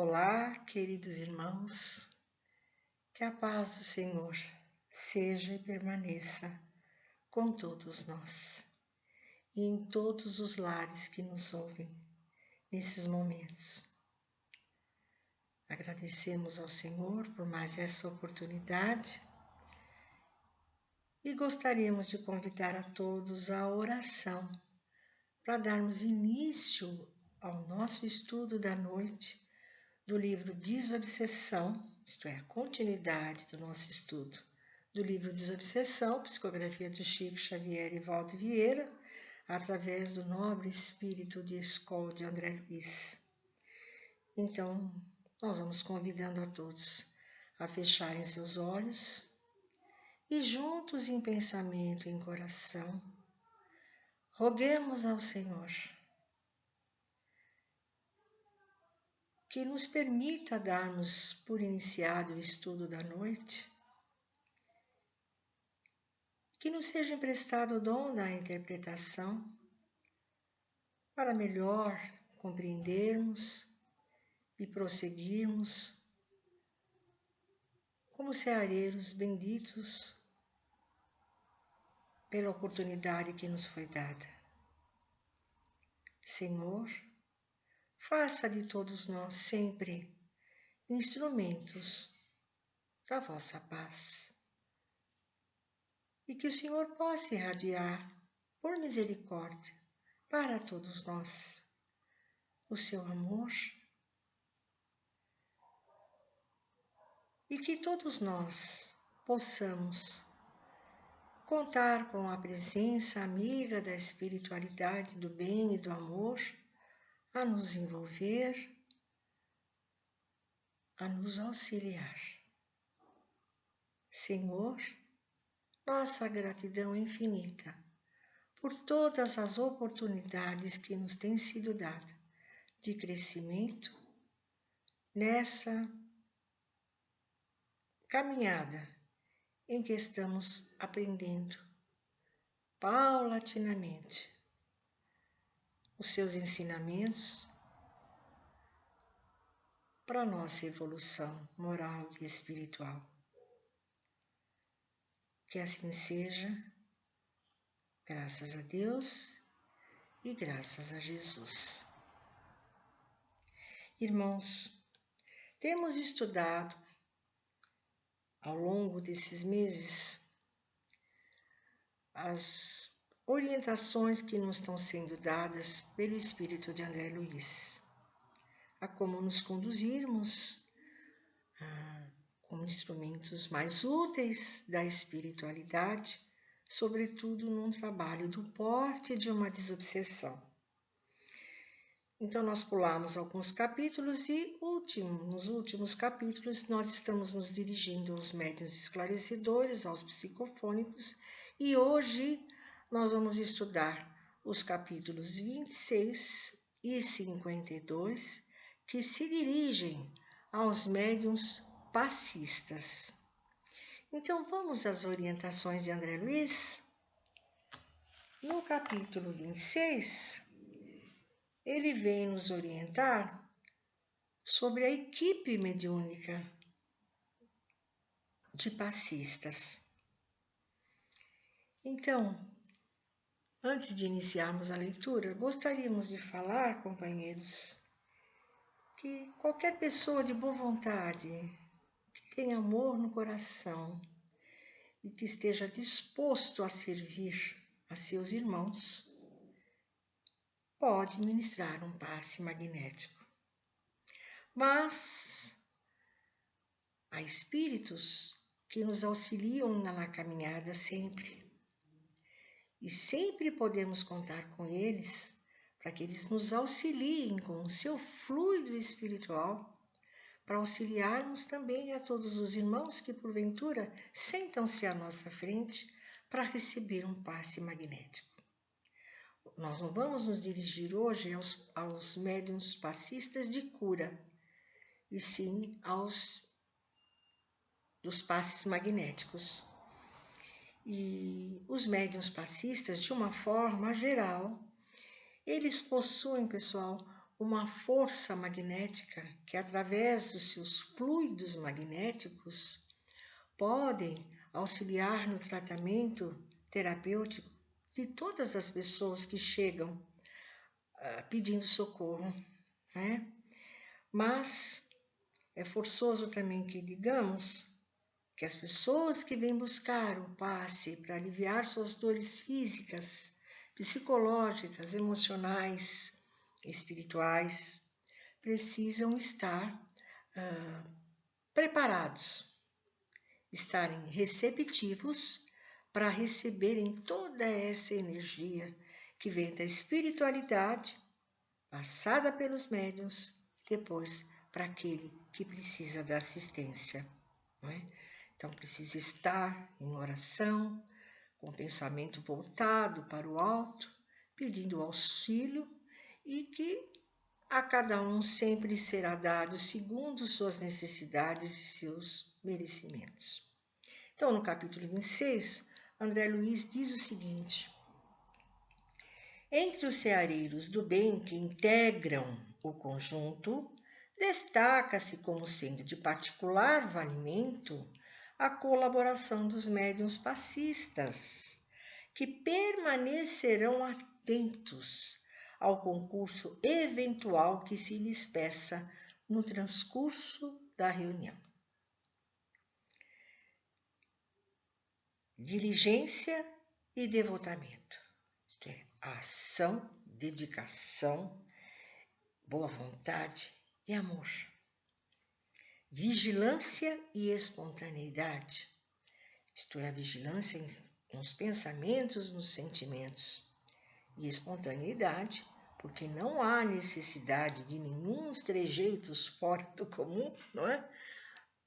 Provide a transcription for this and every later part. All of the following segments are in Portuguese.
Olá, queridos irmãos, que a paz do Senhor seja e permaneça com todos nós e em todos os lares que nos ouvem nesses momentos. Agradecemos ao Senhor por mais essa oportunidade e gostaríamos de convidar a todos à oração para darmos início ao nosso estudo da noite do livro Desobsessão, isto é, a continuidade do nosso estudo do livro Desobsessão, psicografia de Chico Xavier e Valdo Vieira, através do nobre espírito de escola de André Luiz. Então, nós vamos convidando a todos a fecharem seus olhos e juntos em pensamento e em coração, roguemos ao Senhor que nos permita darmos por iniciado o estudo da noite, que nos seja emprestado o dom da interpretação para melhor compreendermos e prosseguirmos como ceareiros benditos pela oportunidade que nos foi dada. Senhor, faça de todos nós sempre instrumentos da vossa paz e que o Senhor possa irradiar, por misericórdia, para todos nós o seu amor e que todos nós possamos contar com a presença amiga da espiritualidade, do bem e do amor a nos envolver, a nos auxiliar. Senhor, nossa gratidão infinita por todas as oportunidades que nos têm sido dadas de crescimento nessa caminhada em que estamos aprendendo paulatinamente os seus ensinamentos para a nossa evolução moral e espiritual. Que assim seja, graças a Deus e graças a Jesus. Irmãos, temos estudado ao longo desses meses as orientações que nos estão sendo dadas pelo Espírito de André Luiz, a como nos conduzirmos como instrumentos mais úteis da espiritualidade, sobretudo num trabalho do porte de uma desobsessão. Então nós pulamos alguns capítulos e nos últimos capítulos nós estamos nos dirigindo aos médiuns esclarecedores, aos psicofônicos, e hoje nós vamos estudar os capítulos 26 e 52, que se dirigem aos médiuns passistas. Então vamos às orientações de André Luiz? No capítulo 26, ele vem nos orientar sobre a equipe mediúnica de passistas. Então, antes de iniciarmos a leitura, gostaríamos de falar, companheiros, que qualquer pessoa de boa vontade, que tenha amor no coração e que esteja disposto a servir a seus irmãos, pode ministrar um passe magnético. Mas há espíritos que nos auxiliam na caminhada sempre. E sempre podemos contar com eles para que eles nos auxiliem com o seu fluido espiritual, para auxiliarmos também a todos os irmãos que porventura sentam-se à nossa frente para receber um passe magnético. Nós não vamos nos dirigir hoje aos médiuns passistas de cura, e sim dos passes magnéticos. E os médiuns passistas, de uma forma geral, eles possuem, pessoal, uma força magnética que, através dos seus fluidos magnéticos, podem auxiliar no tratamento terapêutico de todas as pessoas que chegam pedindo socorro, né? Mas é forçoso também que digamos que as pessoas que vêm buscar o passe para aliviar suas dores físicas, psicológicas, emocionais, espirituais, precisam estar preparados, estarem receptivos para receberem toda essa energia que vem da espiritualidade, passada pelos médiuns, depois para aquele que precisa da assistência, não é? Então precisa estar em oração, com o pensamento voltado para o alto, pedindo auxílio e que a cada um sempre será dado segundo suas necessidades e seus merecimentos. Então, no capítulo 26, André Luiz diz o seguinte: entre os ceareiros do bem que integram o conjunto, destaca-se como sendo de particular valimento a colaboração dos médiuns passistas, que permanecerão atentos ao concurso eventual que se lhes peça no transcurso da reunião. Diligência e devotamento, isto é, a ação, dedicação, boa vontade e amor. Vigilância e espontaneidade, isto é, a vigilância nos pensamentos, nos sentimentos, e espontaneidade, porque não há necessidade de nenhum trejeitos fora do comum, não é?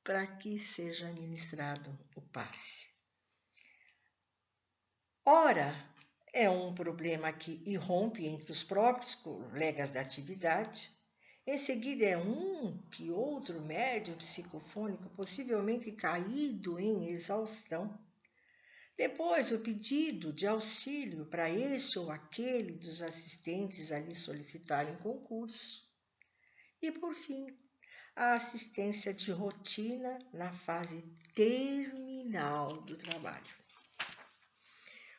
Para que seja administrado o passe. Ora, é um problema que irrompe entre os próprios colegas da atividade. Em seguida, é um que outro médium psicofônico, possivelmente caído em exaustão. Depois, o pedido de auxílio para esse ou aquele dos assistentes a lhe solicitarem concurso. E, por fim, a assistência de rotina na fase terminal do trabalho.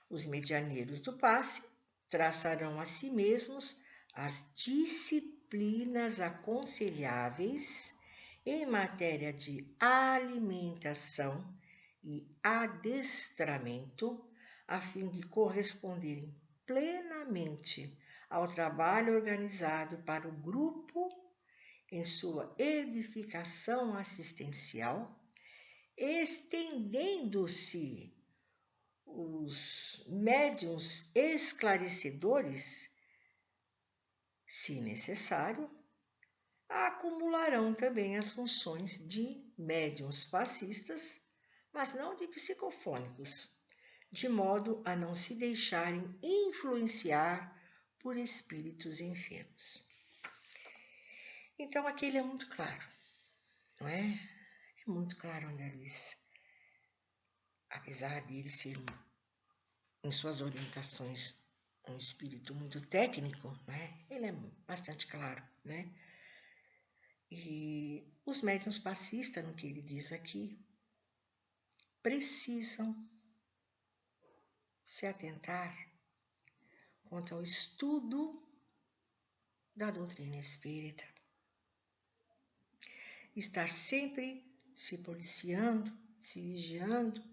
Os medianeiros do passe traçarão a si mesmos as disciplinas aconselháveis em matéria de alimentação e adestramento, a fim de corresponderem plenamente ao trabalho organizado para o grupo em sua edificação assistencial, estendendo-se os médiuns esclarecedores, se necessário, acumularão também as funções de médiuns passistas, mas não de psicofônicos, de modo a não se deixarem influenciar por espíritos enfermos. Então, aqui ele é muito claro, não é? É muito claro, André Luiz. Apesar de ele ser, em suas orientações, um espírito muito técnico, né? Ele é bastante claro, né? E os médiuns passistas, no que ele diz aqui, precisam se atentar quanto ao estudo da doutrina espírita. Estar sempre se policiando, se vigiando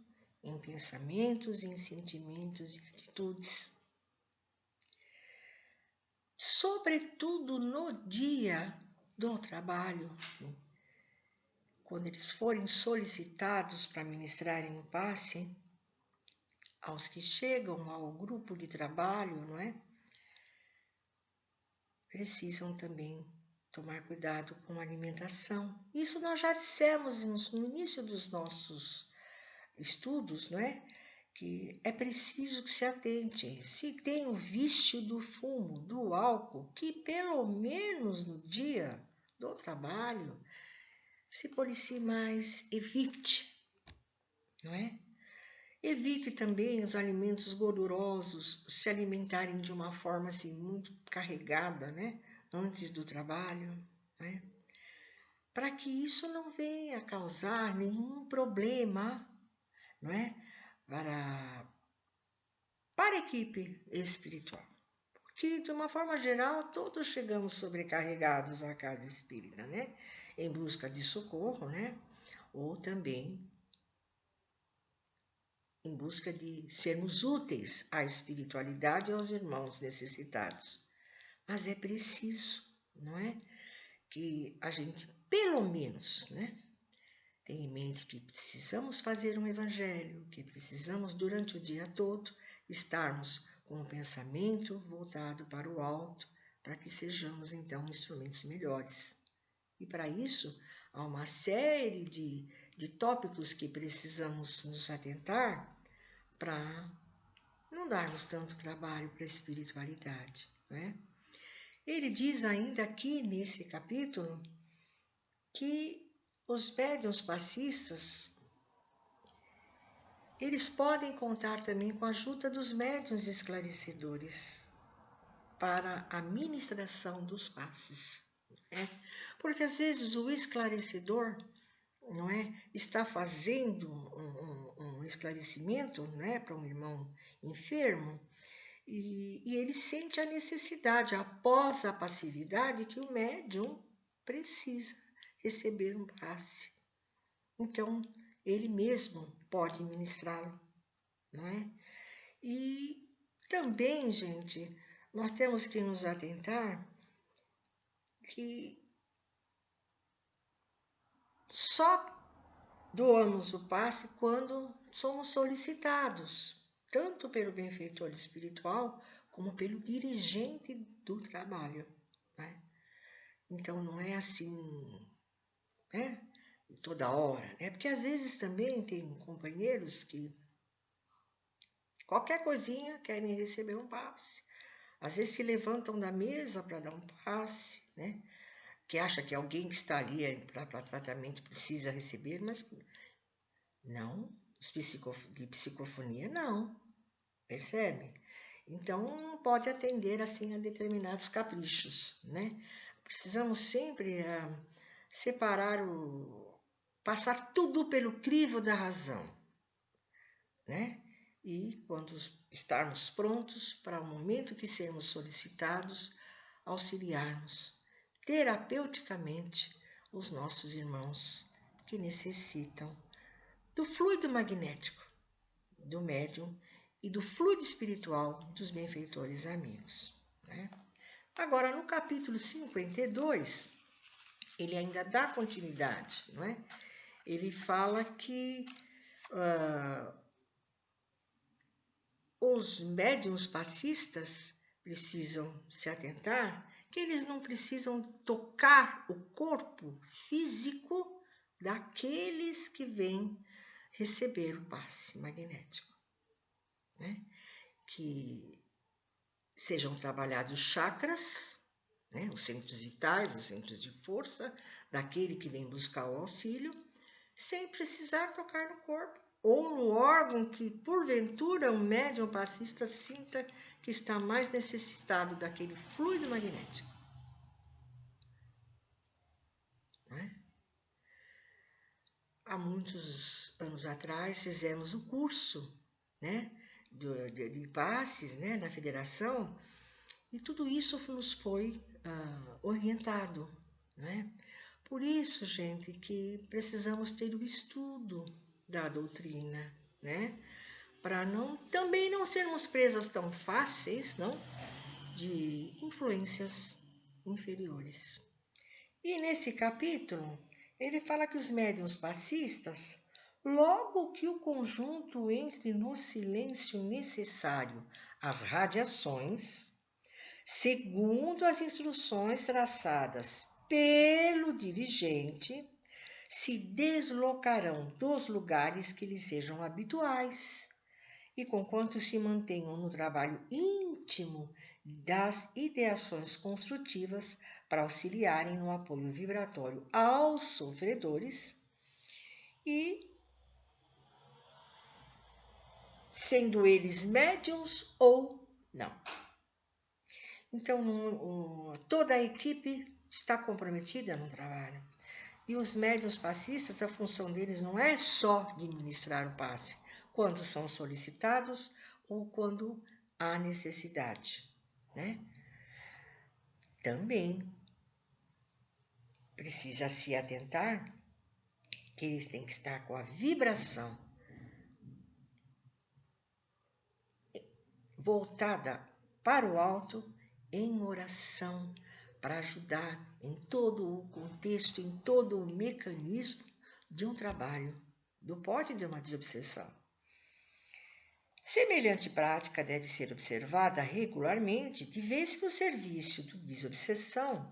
em pensamentos, em sentimentos e atitudes. Sobretudo no dia do trabalho, quando eles forem solicitados para ministrarem o passe, aos que chegam ao grupo de trabalho, não é? Precisam também tomar cuidado com a alimentação. Isso nós já dissemos no início dos nossos estudos, não é? Que é preciso que se atente. Se tem o vício do fumo, do álcool, que pelo menos no dia do trabalho se policie mais, evite, não é? Evite também os alimentos gordurosos, se alimentarem de uma forma assim muito carregada, né? antes do trabalho, né? Para que isso não venha causar nenhum problema, não é? Para a equipe espiritual. Que, de uma forma geral, todos chegamos sobrecarregados à casa espírita, né? Em busca de socorro, né? Ou também em busca de sermos úteis à espiritualidade e aos irmãos necessitados. Mas é preciso, não é? Que a gente, pelo menos, né? Tenha em mente que precisamos fazer um evangelho, que precisamos, durante o dia todo, estarmos com o pensamento voltado para o alto, para que sejamos, então, instrumentos melhores. E para isso, há uma série de tópicos que precisamos nos atentar para não darmos tanto trabalho para a espiritualidade, né? Ele diz ainda aqui nesse capítulo que os médiuns passistas, eles podem contar também com a ajuda dos médiuns esclarecedores para a ministração dos passes, né? Porque às vezes o esclarecedor, não é, está fazendo um esclarecimento, né, para um irmão enfermo, e ele sente a necessidade, após a passividade, que o médium precisa receber um passe. Então, ele mesmo pode ministrá-lo, não é? E também, gente, nós temos que nos atentar que só doamos o passe quando somos solicitados, tanto pelo benfeitor espiritual como pelo dirigente do trabalho, né? Então, não é assim, né? Toda hora, né? Porque às vezes também tem companheiros que qualquer coisinha querem receber um passe. Às vezes se levantam da mesa para dar um passe, né? Que acha que alguém que está ali para tratamento precisa receber, mas não, de psicofonia não, percebe? Então não pode atender assim a determinados caprichos, né? Precisamos sempre passar tudo pelo crivo da razão, né? E quando estarmos prontos para o momento que sermos solicitados, auxiliarmos terapeuticamente os nossos irmãos que necessitam do fluido magnético do médium e do fluido espiritual dos benfeitores amigos, né? Agora, no capítulo 52, ele ainda dá continuidade, não é? Ele fala que os médiuns passistas precisam se atentar que eles não precisam tocar o corpo físico daqueles que vêm receber o passe magnético, né? Que sejam trabalhados chakras, né? Os centros vitais, os centros de força daquele que vem buscar o auxílio, sem precisar tocar no corpo ou no órgão que, porventura, o médium passista sinta que está mais necessitado daquele fluido magnético. Não é? Há muitos anos atrás fizemos o curso, né, de passes, né, na federação, e tudo isso nos foi orientado, né? Por isso, gente, que precisamos ter o estudo da doutrina, né? Para também não sermos presas tão fáceis, não, de influências inferiores. E nesse capítulo, ele fala que os médiuns passistas, logo que o conjunto entre no silêncio necessário às radiações, segundo as instruções traçadas pelo dirigente, se deslocarão dos lugares que lhes sejam habituais e, conquanto se mantenham no trabalho íntimo das ideações construtivas para auxiliarem no apoio vibratório aos sofredores e, sendo eles médiuns ou não. Então, toda a equipe está comprometida no trabalho. E os médiuns passistas, a função deles não é só de ministrar o passe, quando são solicitados ou quando há necessidade, né? Também precisa se atentar que eles têm que estar com a vibração voltada para o alto em oração, para ajudar em todo o contexto, em todo o mecanismo de um trabalho, do porte de uma desobsessão. Semelhante prática deve ser observada regularmente, de vez que o serviço de desobsessão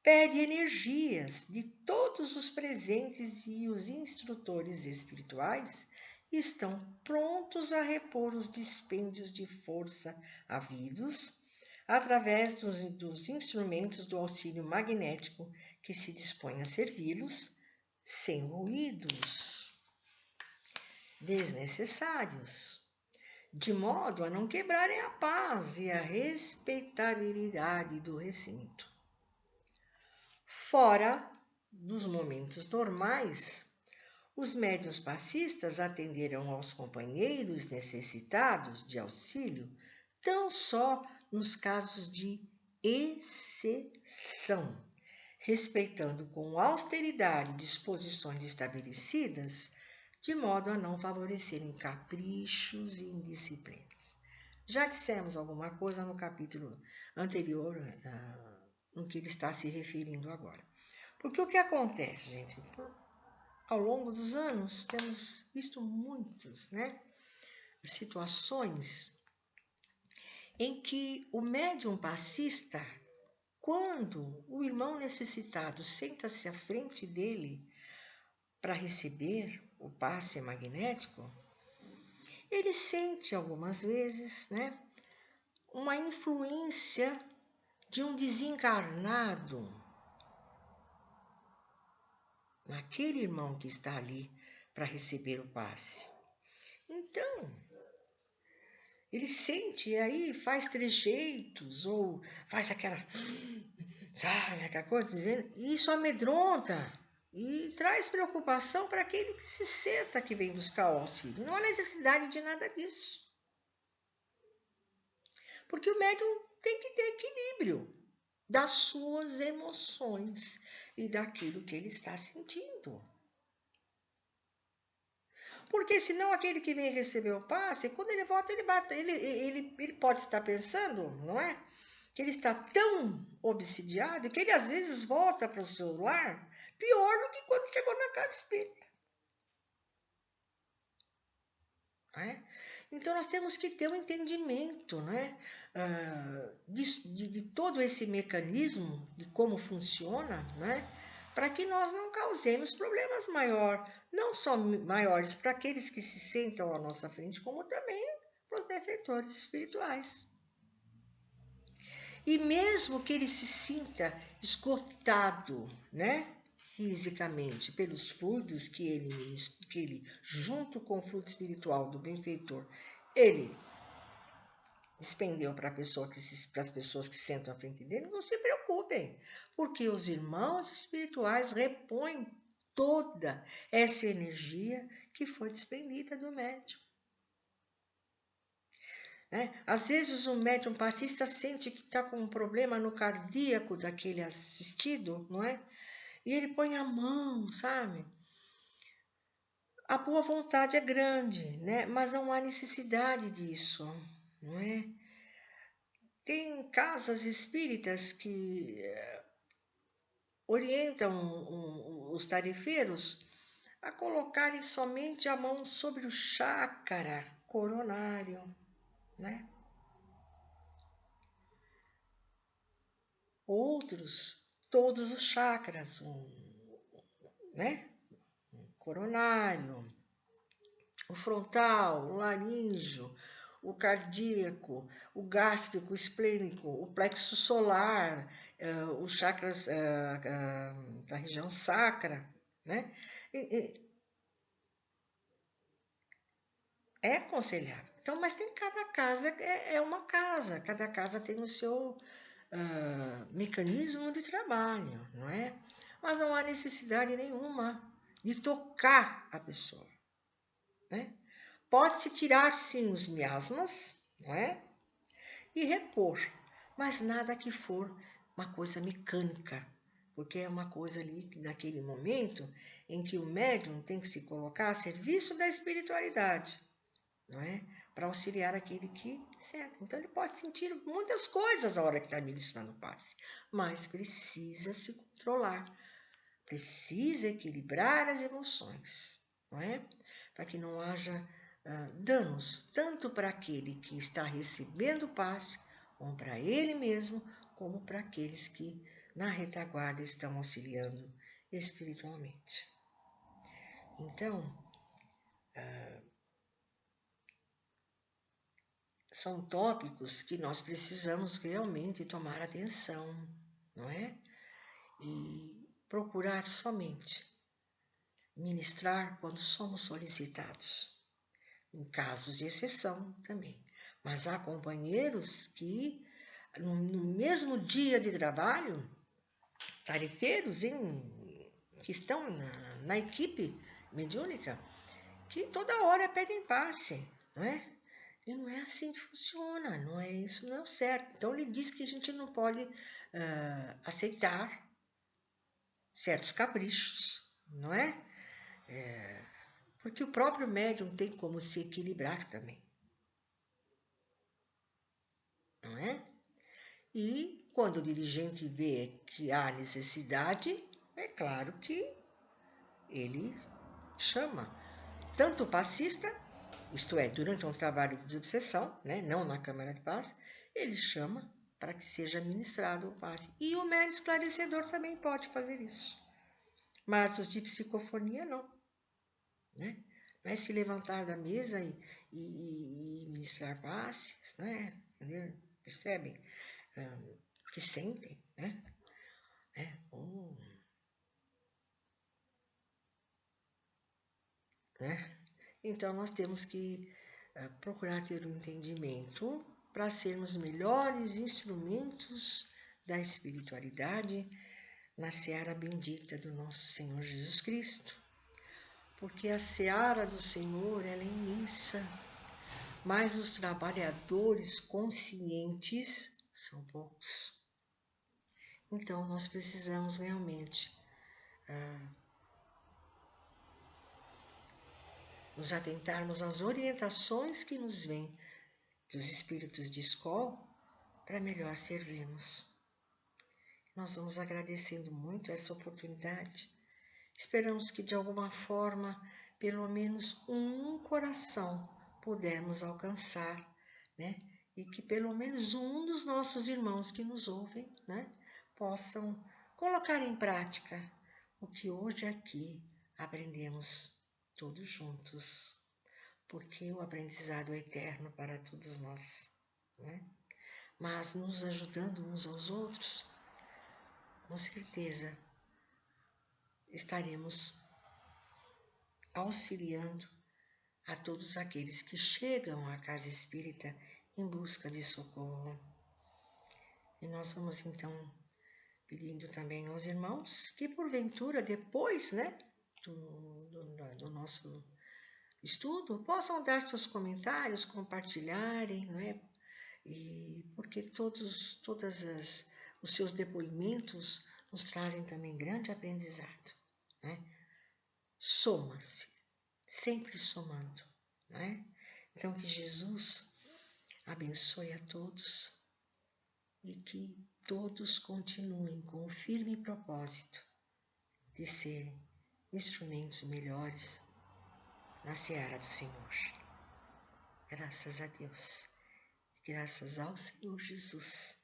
pede energias de todos os presentes e os instrutores espirituais estão prontos a repor os dispêndios de força havidos através dos instrumentos do auxílio magnético que se dispõe a servi-los sem ruídos desnecessários, de modo a não quebrarem a paz e a respeitabilidade do recinto. Fora dos momentos normais, os médiuns passistas atenderão aos companheiros necessitados de auxílio tão só nos casos de exceção, respeitando com austeridade disposições estabelecidas, de modo a não favorecerem caprichos e indisciplinas. Já dissemos alguma coisa no capítulo anterior, no que ele está se referindo agora. Porque o que acontece, gente? Ao longo dos anos, temos visto muitas, situações em que o médium passista, quando o irmão necessitado senta-se à frente dele para receber o passe magnético, ele sente algumas vezes, uma influência de um desencarnado naquele irmão que está ali para receber o passe. Então, ele sente e aí faz trejeitos ou faz aquela coisa dizendo, e isso amedronta e traz preocupação para aquele que se senta que vem buscar o auxílio. Não há necessidade de nada disso. Porque o médium tem que ter equilíbrio das suas emoções e daquilo que ele está sentindo. Porque senão aquele que vem receber o passe, quando ele volta, ele pode estar pensando, não é? Que ele está tão obsidiado que ele às vezes volta para o seu lar pior do que quando chegou na casa espírita. Não é? Então nós temos que ter um entendimento, de todo esse mecanismo, de como funciona, para que nós não causemos problemas não só maiores para aqueles que se sentam à nossa frente, como também para os benfeitores espirituais. E mesmo que ele se sinta esgotado, fisicamente, pelos fluidos que ele, junto com o fluido espiritual do benfeitor, ele despendeu para as pessoas que sentam à frente dele, não se preocupem, porque os irmãos espirituais repõem toda essa energia que foi despendida do médium. Às vezes o médium passista sente que está com um problema no cardíaco daquele assistido, não é? E ele põe a mão, sabe? A boa vontade é grande, mas não há necessidade disso, não é? Tem casas espíritas que orientam os tarefeiros a colocarem somente a mão sobre o chácara coronário, Outros, todos os chakras, coronário, o frontal, o laríngeo, o cardíaco, o gástrico, o esplênico, o plexo solar, os chakras da região sacra, É aconselhável. Então, mas cada casa é uma casa, cada casa tem o seu mecanismo de trabalho, não é? Mas não há necessidade nenhuma de tocar a pessoa, né? Pode-se tirar, sim, os miasmas, não é? E repor, mas nada que for uma coisa mecânica, porque é uma coisa ali, naquele momento, em que o médium tem que se colocar a serviço da espiritualidade, não é? Para auxiliar aquele que serve. Então, ele pode sentir muitas coisas na hora que está ministrando o passe, mas precisa se controlar, precisa equilibrar as emoções, não é? Para que não haja danos, tanto para aquele que está recebendo o passe, como para ele mesmo, como para aqueles que na retaguarda estão auxiliando espiritualmente. Então, são tópicos que nós precisamos realmente tomar atenção, não é? E procurar somente ministrar quando somos solicitados, em casos de exceção também. Mas há companheiros que, no mesmo dia de trabalho, tarefeiros que estão na equipe mediúnica, que toda hora pedem passe, não é? E não é assim que funciona, isso não é o certo. Então ele diz que a gente não pode aceitar certos caprichos, não é? Porque o próprio médium tem como se equilibrar também, não é? E quando o dirigente vê que há necessidade, é claro que ele chama tanto o passista, isto é, durante um trabalho de desobsessão, né, não na Câmara de Paz, ele chama para que seja ministrado o passe. E o médium esclarecedor também pode fazer isso. Mas os de psicofonia não. Né? Não é se levantar da mesa e ministrar passes, né? Percebem? Que sentem, né? Né? Então, nós temos que procurar ter um entendimento para sermos melhores instrumentos da espiritualidade na seara bendita do nosso Senhor Jesus Cristo. Porque a seara do Senhor ela é imensa, mas os trabalhadores conscientes são poucos. Então, nós precisamos realmente nos atentarmos às orientações que nos vêm dos espíritos de escola para melhor servirmos. Nós vamos agradecendo muito essa oportunidade. Esperamos que de alguma forma, pelo menos um coração pudermos alcançar, né? E que pelo menos um dos nossos irmãos que nos ouvem, né, possam colocar em prática o que hoje aqui aprendemos todos juntos, porque o aprendizado é eterno para todos nós, né? Mas nos ajudando uns aos outros, com certeza estaremos auxiliando a todos aqueles que chegam à casa espírita em busca de socorro. E nós vamos então pedindo também aos irmãos que porventura depois, né, do nosso estudo, possam dar seus comentários, compartilharem, não é? E porque todos os seus depoimentos nos trazem também grande aprendizado, né? Soma-se, sempre somando, né? Então que Jesus abençoe a todos e que todos continuem com o firme propósito de serem instrumentos melhores na seara do Senhor. Graças a Deus, graças ao Senhor Jesus.